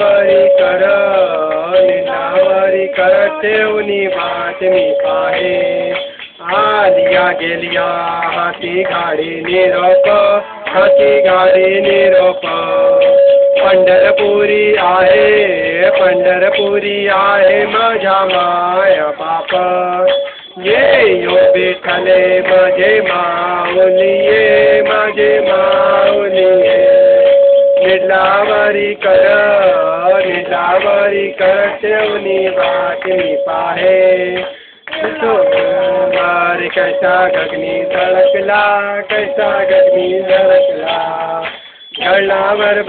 वरी कर लीलावरी कर ठेवणी बातमी पाहे आलिया गेलिया हाती गाडी निरोप हाती गाडी निरोप पंढरपुरी आहे माझ्या माया बाप ये यो विठ्ठले माझे माऊली ये माझे माऊली लीलावरी कर ठेवणी बातमी पाहे मार कैसा गगनी धडकला गळावर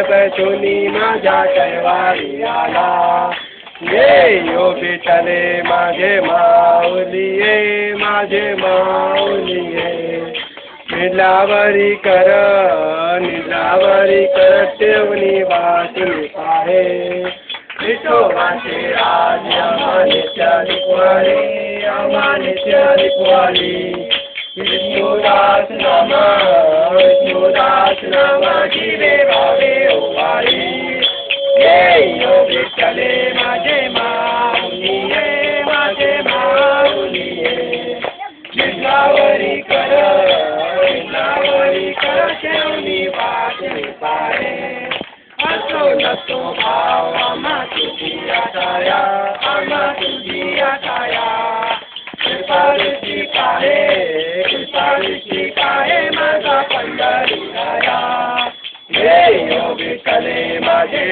बसूनी माझ्या कैवारी आला ये यो विठ्ठले माझे माऊली ये माझे माऊली लीलावरी कर ठेवणी बातमी पाहे विठोबाचे राज अमानित्य लिखवारी विष्णुदास नामा जीवे भावे ओवारी ये यो विठ्ठले माझे माऊली लीलावरी कर ठेवणी बातमी पाहे असो नसो भाव आम्हा तुझी आठाया कृपाळूची काहे माझा पंढरी राया ये यो विठ्ठले माझे